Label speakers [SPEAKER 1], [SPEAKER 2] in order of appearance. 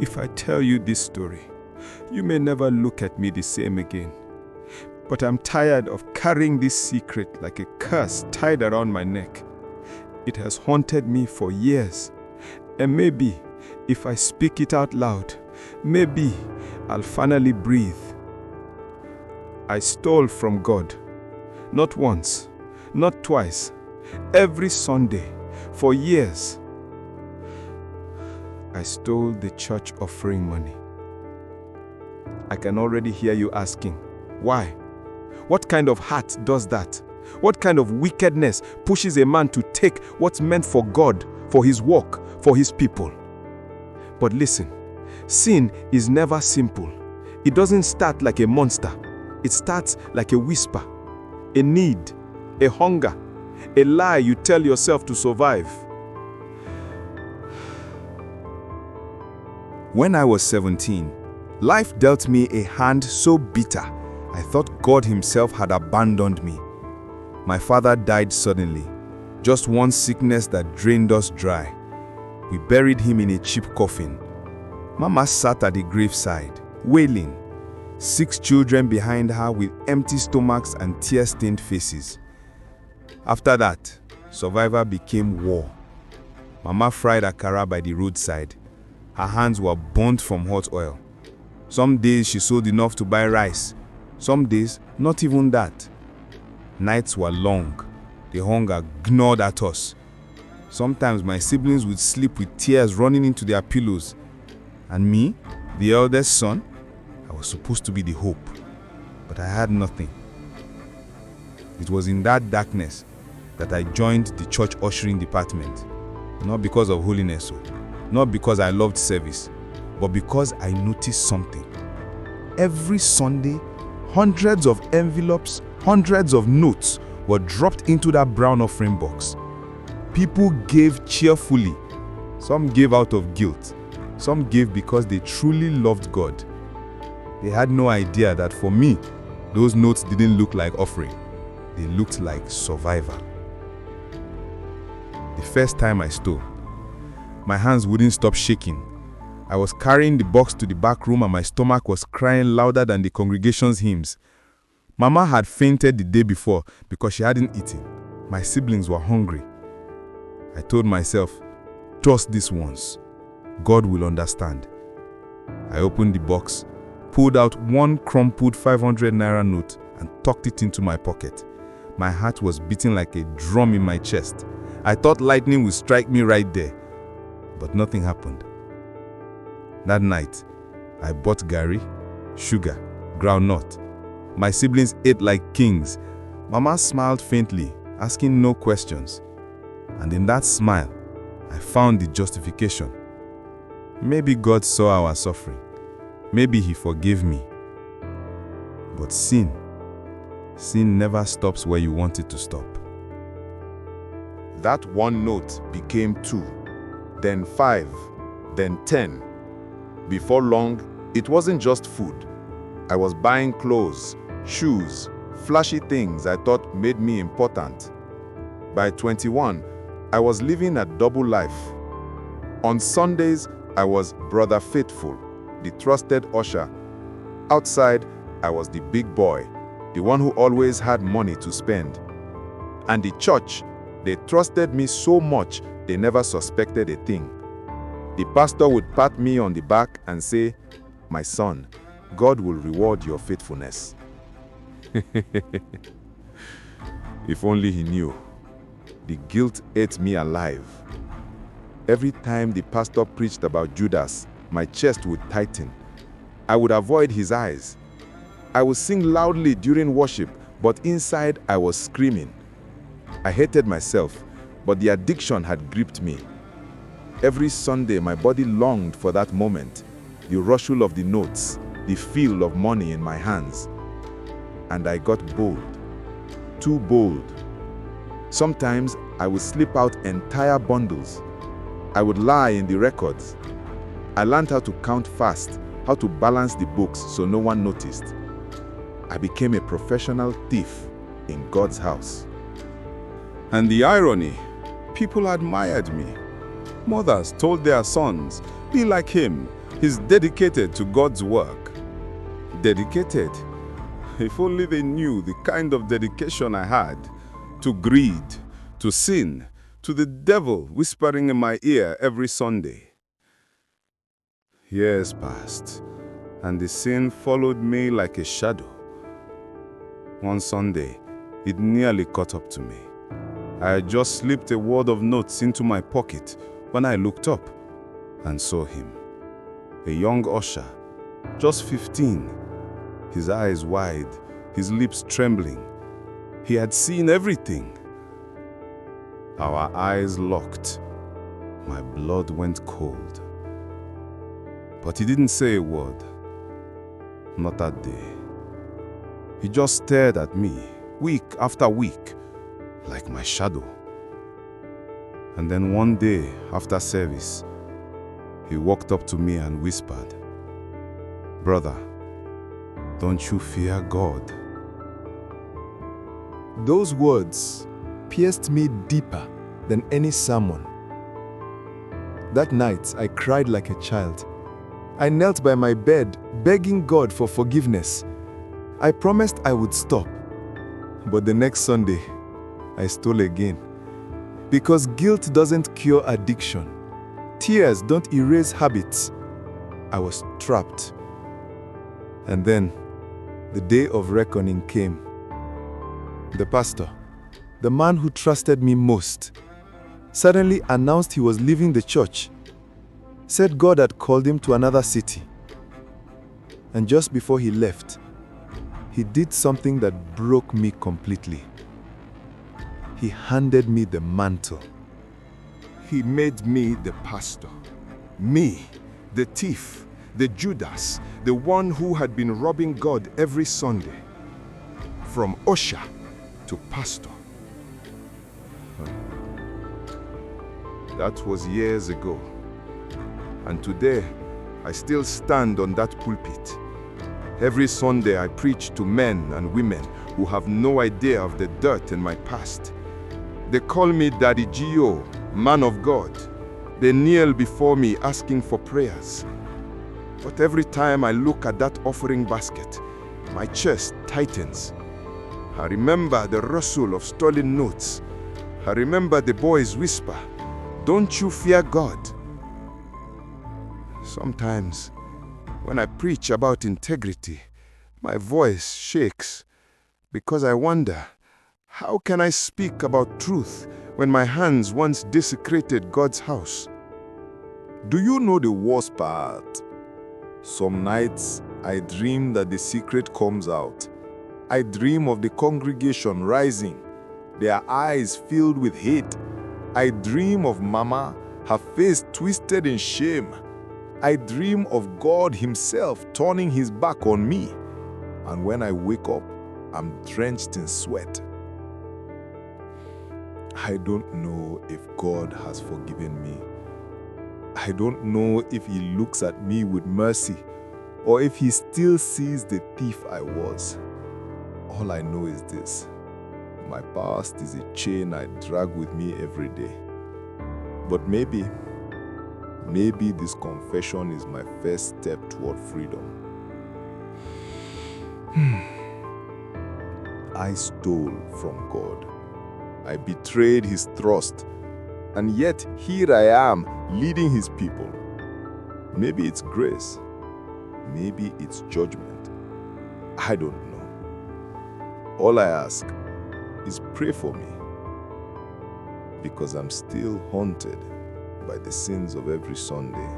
[SPEAKER 1] If I tell you this story, you may never look at me the same again. But I'm tired of carrying this secret like a curse tied around my neck. It has haunted me for years. And maybe, if I speak it out loud, maybe I'll finally breathe. I stole from God. Not once, not twice. Every Sunday, for years. I stole the church offering money. I can already hear you asking, why? What kind of heart does that? What kind of wickedness pushes a man to take what's meant for God, for his work, for his people? But listen, sin is never simple. It doesn't start like a monster. It starts like a whisper, a need, a hunger, a lie you tell yourself to survive. When I was 17, life dealt me a hand so bitter, I thought God himself had abandoned me. My father died suddenly, just one sickness that drained us dry. We buried him in a cheap coffin. Mama sat at the graveside, wailing. 6 children behind her with empty stomachs and tear-stained faces. After that, survival became war. Mama fried akara by the roadside. Her hands were burnt from hot oil. Some days she sold enough to buy rice. Some days, not even that. Nights were long. The hunger gnawed at us. Sometimes my siblings would sleep with tears running into their pillows. And me, the eldest son, I was supposed to be the hope. But I had nothing. It was in that darkness that I joined the church ushering department. Not because of holiness, not because I loved service, but because I noticed something. Every Sunday, hundreds of envelopes, hundreds of notes were dropped into that brown offering box. People gave cheerfully. Some gave out of guilt. Some gave because they truly loved God. They had no idea that for me, those notes didn't look like offering. They looked like survival. The first time I stole, my hands wouldn't stop shaking. I was carrying the box to the back room and my stomach was crying louder than the congregation's hymns. Mama had fainted the day before because she hadn't eaten. My siblings were hungry. I told myself, trust this once. God will understand. I opened the box, pulled out one crumpled 500 naira note and tucked it into my pocket. My heart was beating like a drum in my chest. I thought lightning would strike me right there. But nothing happened. That night, I bought garri, sugar, groundnut. My siblings ate like kings. Mama smiled faintly, asking no questions. And in that smile, I found the justification. Maybe God saw our suffering. Maybe he forgave me. But sin never stops where you want it to stop.
[SPEAKER 2] That one note became 2, then 5, then 10. Before long, it wasn't just food. I was buying clothes, shoes, flashy things I thought made me important. By 21, I was living a double life. On Sundays, I was Brother Faithful, the trusted usher. Outside, I was the big boy, the one who always had money to spend. And the church, they trusted me so much, they never suspected a thing. The pastor would pat me on the back and say, "My son, God will reward your faithfulness." If only he knew. The guilt ate me alive. Every time the pastor preached about Judas, my chest would tighten. I would avoid his eyes. I would sing loudly during worship, but inside I was screaming. I hated myself, but the addiction had gripped me. Every Sunday, my body longed for that moment, the rustle of the notes, the feel of money in my hands. And I got bold, too bold. Sometimes I would slip out entire bundles. I would lie in the records. I learned how to count fast, how to balance the books so no one noticed. I became a professional thief in God's house. And the irony, people admired me. Mothers told their sons, "Be like him. He's dedicated to God's work. Dedicated. If only they knew the kind of dedication I had to greed, to sin, to the devil whispering in my ear every Sunday. Years passed, and the sin followed me like a shadow. One Sunday, it nearly caught up to me. I had just slipped a wad of notes into my pocket when I looked up and saw him. A young usher, just 15, his eyes wide, his lips trembling. He had seen everything. Our eyes locked. My blood went cold. But he didn't say a word. Not that day. He just stared at me, week after week, like my shadow. And then one day, after service, he walked up to me and whispered, "Brother, don't you fear God?"
[SPEAKER 1] Those words pierced me deeper than any sermon. That night, I cried like a child. I knelt by my bed, begging God for forgiveness. I promised I would stop. But the next Sunday, I stole again. Because guilt doesn't cure addiction. Tears don't erase habits. I was trapped. And then, the day of reckoning came. The pastor, the man who trusted me most, suddenly announced he was leaving the church. Said God had called him to another city. And just before he left, he did something that broke me completely. He handed me the mantle.
[SPEAKER 2] He made me the pastor. Me, the thief, the Judas, the one who had been robbing God every Sunday. From usher to pastor. That was years ago. And today, I still stand on that pulpit. Every Sunday, I preach to men and women who have no idea of the dirt in my past. They call me Daddy G.O., man of God. They kneel before me asking for prayers. But every time I look at that offering basket, my chest tightens. I remember the rustle of stolen notes. I remember the boys whisper, "Don't you fear God?" Sometimes, when I preach about integrity, my voice shakes because I wonder, how can I speak about truth when my hands once desecrated God's house?
[SPEAKER 3] Do you know the worst part? Some nights, I dream that the secret comes out. I dream of the congregation rising, their eyes filled with hate. I dream of Mama, her face twisted in shame. I dream of God Himself turning His back on me. And when I wake up, I'm drenched in sweat. I don't know if God has forgiven me. I don't know if He looks at me with mercy or if He still sees the thief I was. All I know is this: my past is a chain I drag with me every day. But maybe this confession is my first step toward freedom. I stole from God. I betrayed His trust. And yet here I am, leading His people. Maybe it's grace. Maybe it's judgment. I don't know. All I ask is pray for me, because I'm still haunted by the sins of every Sunday.